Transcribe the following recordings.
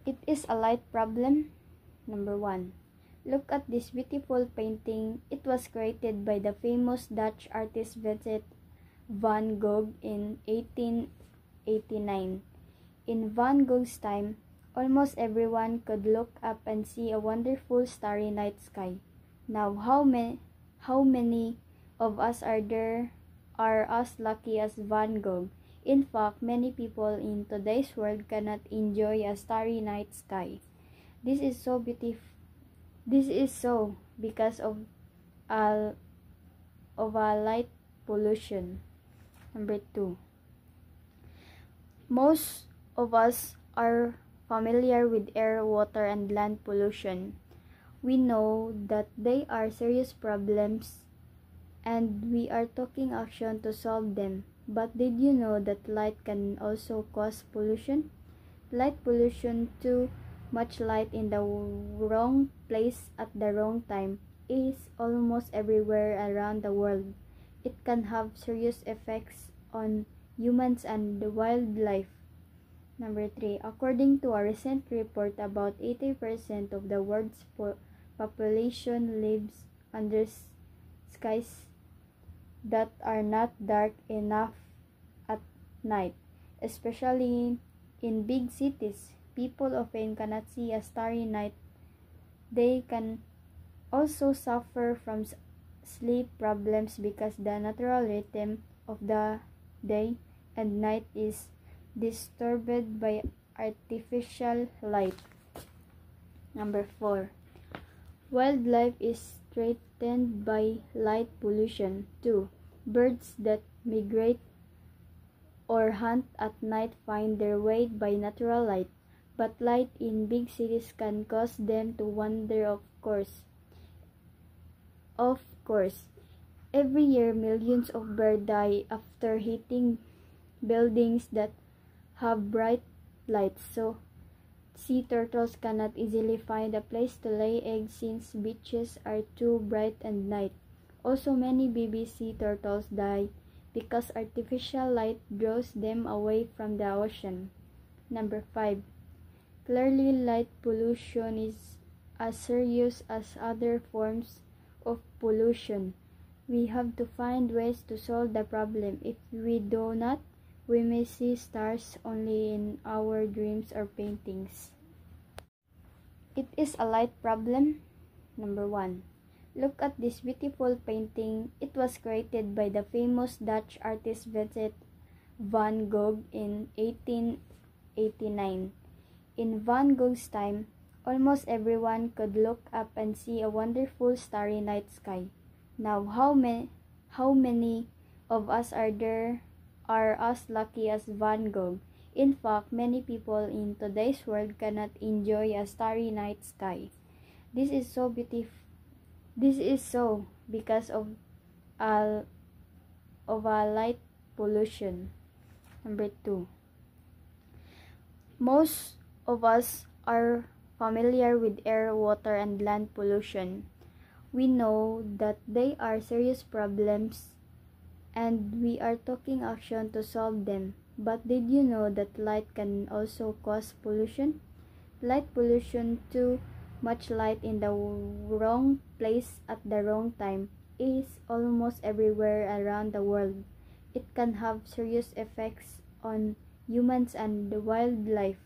It is a light problem. Number 1. Look at this beautiful painting. It was created by the famous Dutch artist Vincent van Gogh in 1889. In Van Gogh's time, almost everyone could look up and see a wonderful starry night sky. Now, how many of us are as lucky as Van Gogh? In fact, many people in today's world cannot enjoy a starry night sky. This is so beautiful. This is so because of a light pollution. Number 2. Most of us are familiar with air, water, and land pollution. We know that they are serious problems and we are taking action to solve them. But did you know that light can also cause pollution? Light pollution, too much light in the wrong place at the wrong time, is almost everywhere around the world. It can have serious effects on humans and wildlife. Number 3. According to a recent report, about 80% of the world's population lives under skies that are not dark enough at night. Especially in big cities, people often cannot see a starry night. They can also suffer from sleep problems because the natural rhythm of the day and night is disturbed by artificial light. Number 4. Wildlife is threatened by light pollution too. Birds that migrate or hunt at night find their way by natural light, but light in big cities can cause them to wander off course. Every year millions of birds die after hitting buildings that have bright lights, so sea turtles cannot easily find a place to lay eggs since beaches are too bright at night. Also, many baby sea turtles die because artificial light draws them away from the ocean. Number 5. Clearly, light pollution is as serious as other forms of pollution. We have to find ways to solve the problem. If we do not, we may see stars only in our dreams or paintings. It is a light problem. Number 1. Look at this beautiful painting. It was created by the famous Dutch artist Vincent van Gogh in 1889. In Van Gogh's time, almost everyone could look up and see a wonderful starry night sky. Now, how many of us are as lucky as Van Gogh? In fact, many people in today's world cannot enjoy a starry night sky. This is so beautiful. This is so because of a light pollution. Number 2. Most of us are familiar with air, water, and land pollution. We know that they are serious problems and we are taking action to solve them. But did you know that light can also cause pollution? Light pollution, too much light in the wrong place at the wrong time, is almost everywhere around the world. It can have serious effects on humans and wildlife.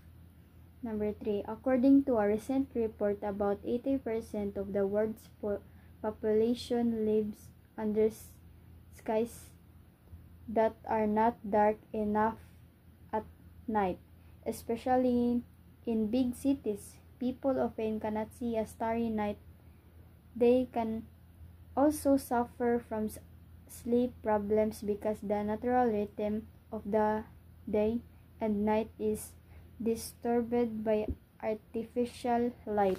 Number 3. According to a recent report, about 80% of the world's population lives under skies that are not dark enough at night. Especially in big cities, people often cannot see a starry night. They can also suffer from sleep problems because the natural rhythm of the day and night is disturbed by artificial light.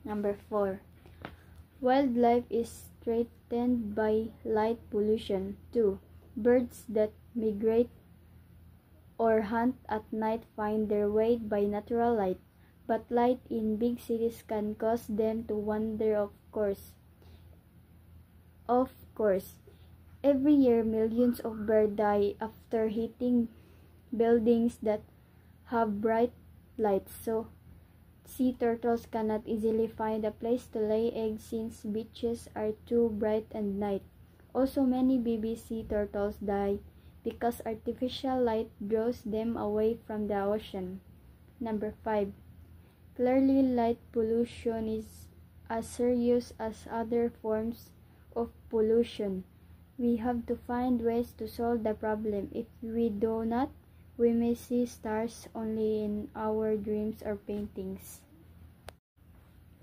Number 4. Wildlife is threatened by light pollution too. Birds that migrate or hunt at night find their way by natural light, but light in big cities can cause them to wander off course. Every year millions of birds die after hitting buildings that have bright light, so sea turtles cannot easily find a place to lay eggs since beaches are too bright at night. Also, many baby sea turtles die because artificial light draws them away from the ocean. Number 5. Clearly, light pollution is as serious as other forms of pollution. We have to find ways to solve the problem. If we do not, we may see stars only in our dreams or paintings.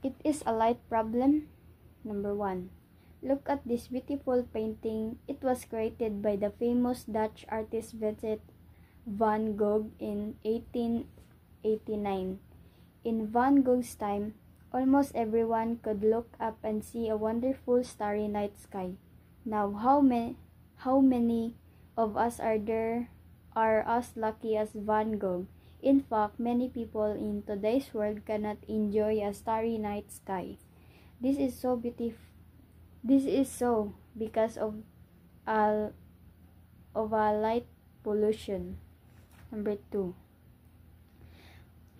It is a light problem. Number 1. Look at this beautiful painting. It was created by the famous Dutch artist Vincent van Gogh in 1889. In Van Gogh's time, almost everyone could look up and see a wonderful starry night sky. Now, how many of us are as lucky as Van Gogh? In fact, many people in today's world cannot enjoy a starry night sky. This is so beautiful. This is so because of a light pollution. Number 2.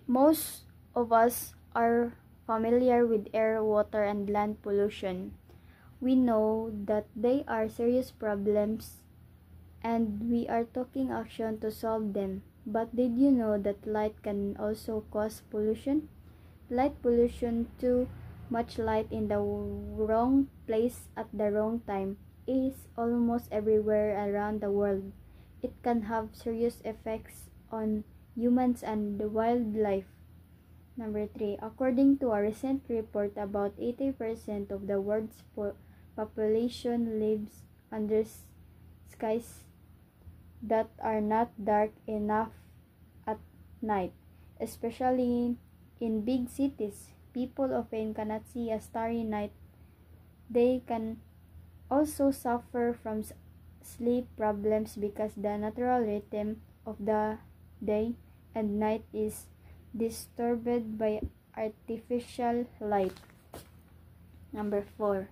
Most of us are familiar with air, water, and land pollution. We know that they are serious problems and we are taking action to solve them. But did you know that light can also cause pollution? Light pollution, too much light in the wrong place at the wrong time, is almost everywhere around the world. It can have serious effects on humans and wildlife. Number 3. According to a recent report, about 80% of the world's population lives under skies that are not dark enough at night. Especially in big cities, people often cannot see a starry night. They can also suffer from sleep problems because the natural rhythm of the day and night is disturbed by artificial light. Number 4.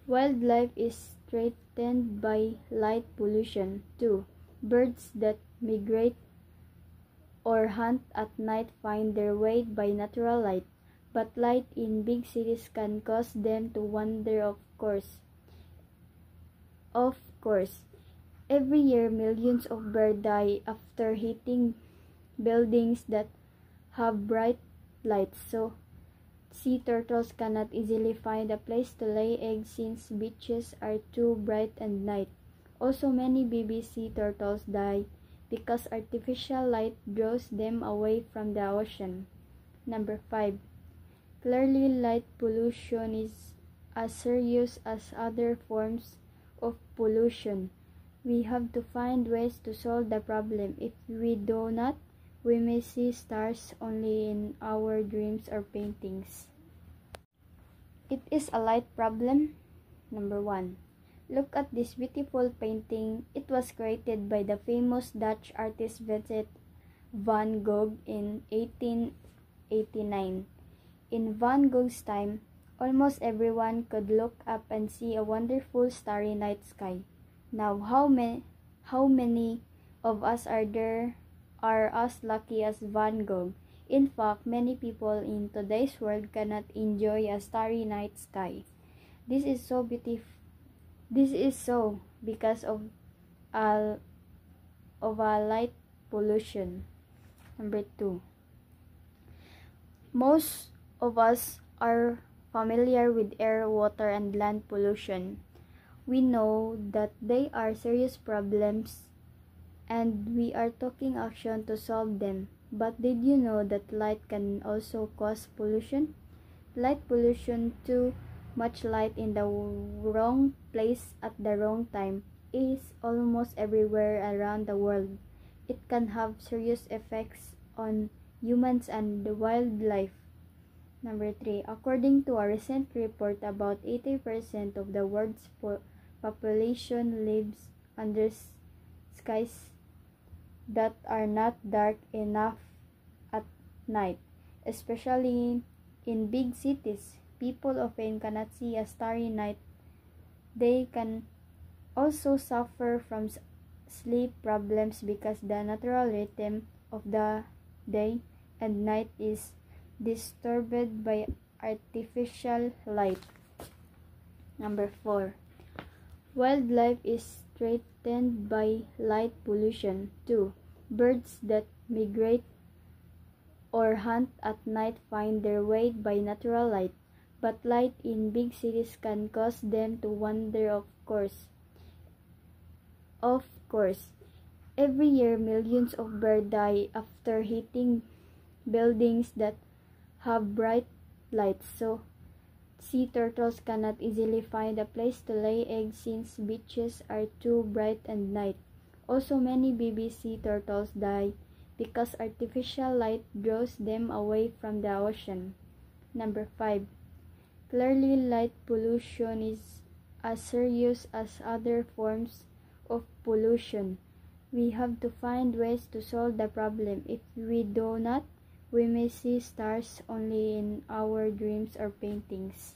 Wildlife is threatened by light pollution too. Birds that migrate or hunt at night find their way by natural light, but light in big cities can cause them to wander off course. Every year millions of birds die after hitting buildings that have bright lights, so sea turtles cannot easily find a place to lay eggs since beaches are too bright at night. Also, many baby sea turtles die because artificial light draws them away from the ocean. Number 5. Clearly, light pollution is as serious as other forms of pollution. We have to find ways to solve the problem. If we do not, we may see stars only in our dreams or paintings. It is a light problem. Number 1. Look at this beautiful painting. It was created by the famous Dutch artist Vincent van Gogh in 1889. In Van Gogh's time, almost everyone could look up and see a wonderful starry night sky. Now, how many of us are as lucky as Van Gogh? In fact, many people in today's world cannot enjoy a starry night sky. This is so beautiful. This is so because of a light pollution. Number 2. Most of us are familiar with air, water, and land pollution. We know that they are serious problems and we are taking action to solve them. But did you know that light can also cause pollution? Light pollution, too much light in the wrong place at the wrong time, is almost everywhere around the world. It can have serious effects on humans and wildlife. Number 3. According to a recent report, about 80% of the world's population lives under skies that are not dark enough at night. Especially in big cities, people often cannot see a starry night. They can also suffer from sleep problems because the natural rhythm of the day and night is disturbed by artificial light. Number 4. Wildlife is threatened by light pollution. 2. Birds that migrate or hunt at night find their way by natural light, but light in big cities can cause them to wander off course. Every year, millions of birds die after hitting buildings that have bright lights, so sea turtles cannot easily find a place to lay eggs since beaches are too bright at night. Also, many baby sea turtles die because artificial light draws them away from the ocean. Number 5. Clearly, light pollution is as serious as other forms of pollution. We have to find ways to solve the problem. If we do not, we may see stars only in our dreams or paintings.